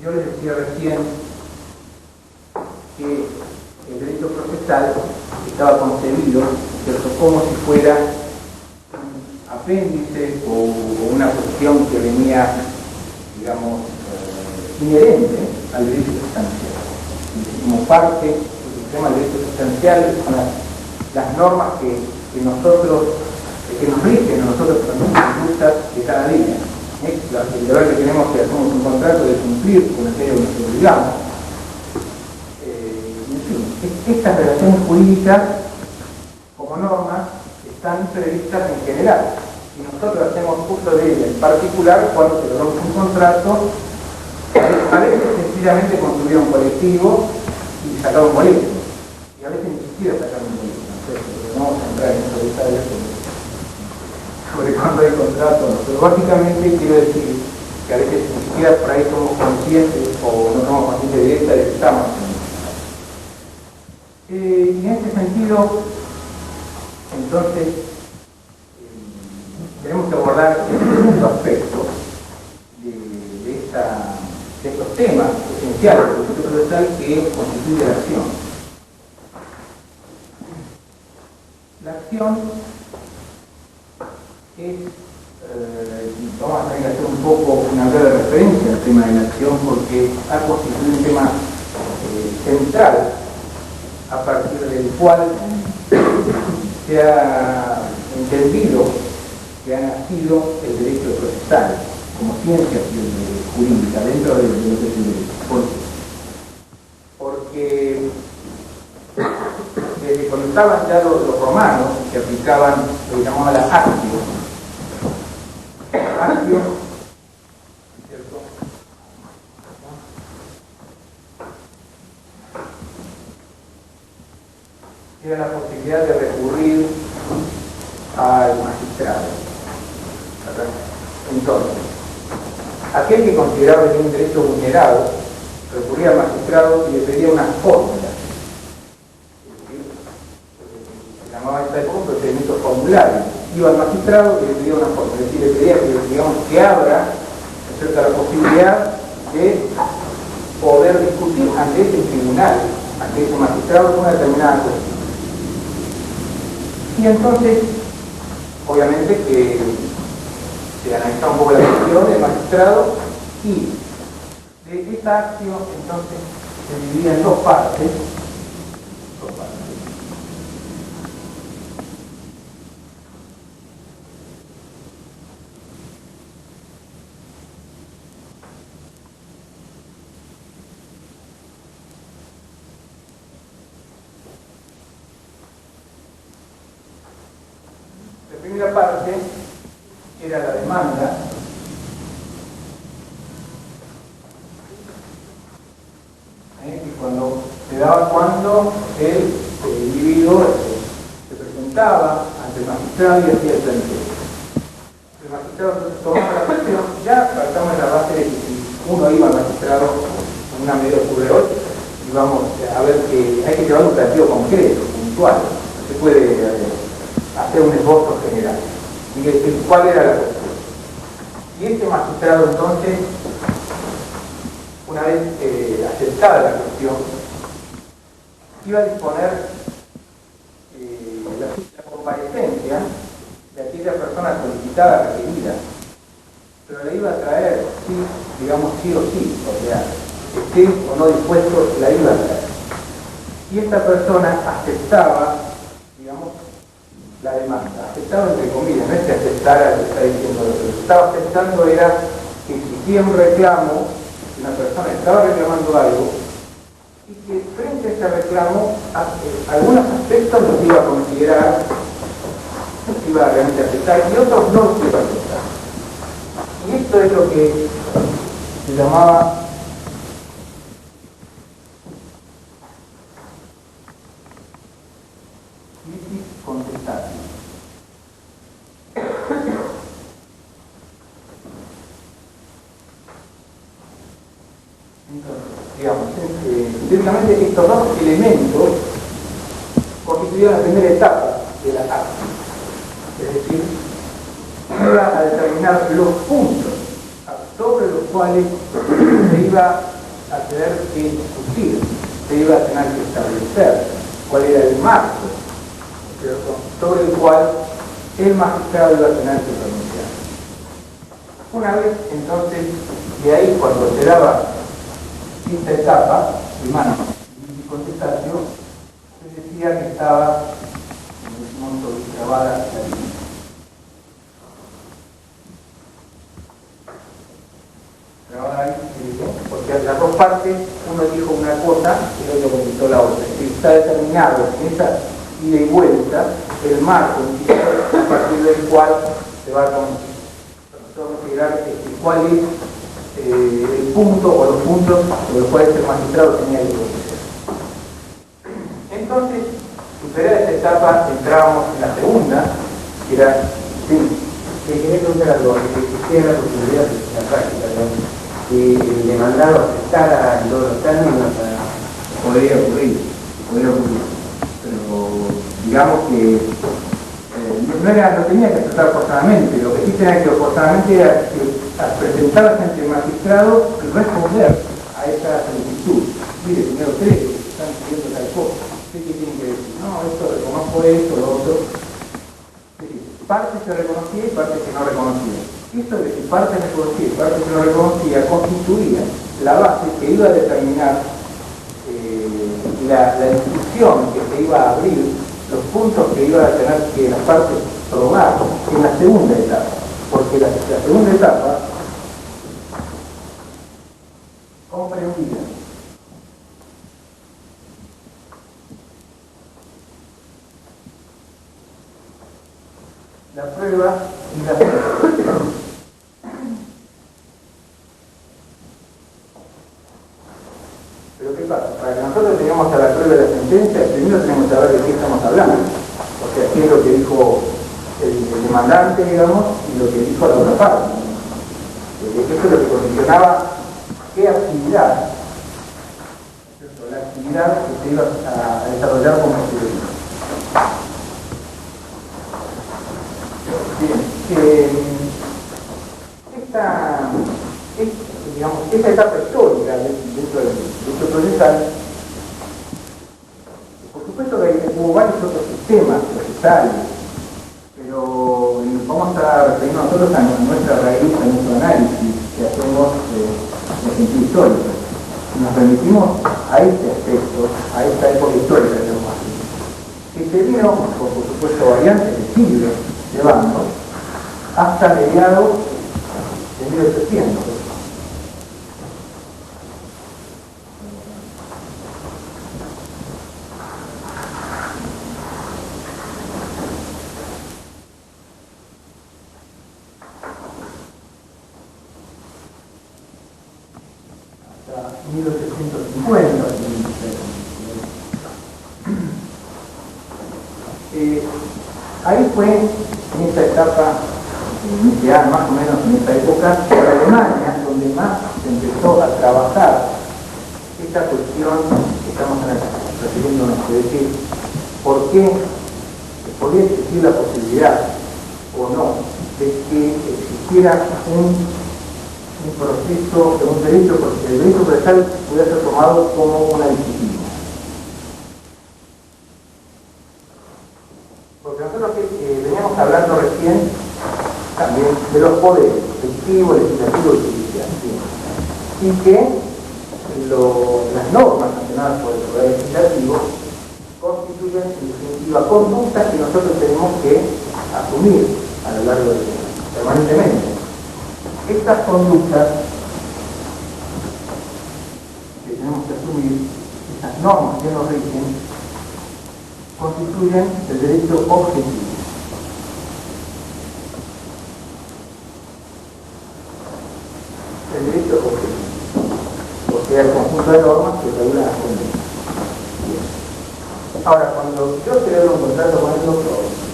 Yo les decía recién que el derecho procesal estaba concebido, ¿cierto?, como si fuera un apéndice o una cuestión que venía, digamos, inherente al derecho sustancial. Como parte del sistema del derecho sustancial son las normas que nos rigen a nosotros con nuestras conductas de cada día. El deber que tenemos que hacemos un contrato de cumplir con aquello que nos obligamos. En fin, estas relaciones jurídicas como normas están previstas en general y nosotros hacemos uso de ellas en particular cuando celebramos un contrato, a veces sencillamente construir un colectivo y sacar un boleto, y a veces ni siquiera sacar un boleto. Entonces, no vamos a entrar en esos detalles sobre cuándo hay contrato, no. Pero básicamente quiero decir que a veces ni siquiera por ahí somos conscientes o no somos conscientes directa de que estamos haciendo. Y en este sentido, entonces, tenemos que abordar el segundo aspecto de estos temas esenciales del derecho procesal que constituye la acción. La acción es, vamos a tener que hacer un poco una breve referencia al tema de la acción porque ha constituido un tema central a partir del cual se ha entendido que ha nacido el derecho procesal como ciencia jurídica dentro de lo que es el derecho. ¿Por qué? Porque desde cuando estaban ya los romanos que aplicaban lo que llamaban la actio, ¿cierto?, era la posibilidad de recurrir al magistrado. Entonces, aquel que consideraba que tenía un derecho vulnerado recurría al magistrado y le pedía una fórmula. Se llamaba en esta época un procedimiento formulario. Iba al magistrado y le pedía una fórmula, es decir, le pedía que, digamos, que abra acerca de la posibilidad de poder discutir ante ese tribunal, ante ese magistrado, una determinada cuestión. Y entonces, obviamente que se analizaba un poco la cuestión del magistrado y de esta acción entonces se dividía en dos partes. La primera parte era la demanda, y cuando se daba cuando el individuo se presentaba ante el magistrado y hacía el planteo. El magistrado tomaba la cuestión, ya partamos de la base de que si uno iba al magistrado con una medida ocurre y vamos a ver que hay que llevar un planteo concreto, puntual, no se puede hacer un esbozo general. Y ¿cuál era la cuestión? Y este magistrado entonces, una vez aceptada la cuestión, iba a disponer la comparecencia de aquella persona solicitada, requerida, pero le iba a traer, sí, digamos sí o sí, o sea, esté o no dispuesto, la iba a traer. Y esta persona aceptaba, digamos, la demanda, aceptaba entre comillas, no es que aceptara lo que está diciendo, lo que estaba aceptando era que existía un reclamo, que una persona estaba reclamando algo, y que frente a ese reclamo, algunos aspectos los iba a considerar, los iba a realmente aceptar, y otros no los iba a aceptar. Y esto es lo que se llamaba litis contestatis. Entonces, digamos, directamente estos dos elementos constituían la primera etapa de la acta. Es decir, iba a determinar los puntos sobre los cuales se iba a tener que discutir, se iba a tener que establecer cuál era el marco, ¿cierto?, sobre el cual el magistrado iba a tener que pronunciar. Una vez, entonces, de ahí cuando se daba esta etapa, primero, y contestación, se decía que estaba, como decimos, grabada la línea. Grabada ahí, porque las dos partes, uno dijo una cosa y el otro comentó la otra. Es decir, está determinado en esa ida y vuelta el marco a partir del cual se va a considerar cuál es el punto o los puntos sobre los cuales el magistrado tenía que proceder. Entonces, superada esta etapa, entrábamos en la segunda, que era, que quería preguntar algo, que existiera la posibilidad de la práctica, ¿no?, que el demandado aceptara todos los términos. podría ocurrir, pero digamos que no tenía que aceptar forzadamente, lo que sí tenía que forzadamente era que al presentarse ante el magistrado responder a esa solicitud. Mire, señor, ustedes están pidiendo tal cosa, ¿qué tienen que decir? No, esto reconozco esto, lo otro. Es decir, parte se reconocía y parte que no reconocía. Esto de que parte reconocía y parte que no reconocía constituía la base que iba a determinar la discusión que se iba a abrir, los puntos que iba a tener que las partes probar en la segunda etapa, porque la segunda etapa comprendía la prueba y la prueba. Pero ¿qué pasa? Para que nosotros tengamos a la prueba de la sentencia, primero tenemos que saber de qué estamos hablando. O sea, qué es lo que dijo el demandante, digamos, y lo que dijo la otra parte. Eso es lo que condicionaba qué actividad, ¿cierto?, la actividad que se iba a desarrollar como procedimiento. Bien, esta etapa histórica dentro del derecho procesal, por supuesto que hubo varios otros sistemas procesales, pero vamos a referirnos nosotros a nuestra raíz, a nuestro análisis que hacemos en sentido histórico. Nos remitimos a este aspecto, a esta época histórica que se vino, por supuesto, variantes de siglos llevando hasta mediados de 1800. Hasta 1850. Ahí fue, en esta etapa, ya más o menos en esta época, en Alemania, donde más se empezó a trabajar esta cuestión que estamos refiriéndonos, es decir, ¿por qué podría existir la posibilidad o no de que existiera un proceso, un derecho, porque el derecho procesal pudiera ser tomado como una disciplina? Porque nosotros veníamos hablando recién también de los poderes ejecutivo, legislativo y judicial, ¿sí?, y que las normas sancionadas por el poder legislativo constituyen en definitiva conductas que nosotros tenemos que asumir a lo largo del tiempo, permanentemente. Estas conductas que tenemos que asumir, estas normas que nos rigen, constituyen el derecho objetivo. El derecho objetivo, o sea, el conjunto de normas que regulan las conductas. Ahora, cuando yo celebro un contrato con el doctor,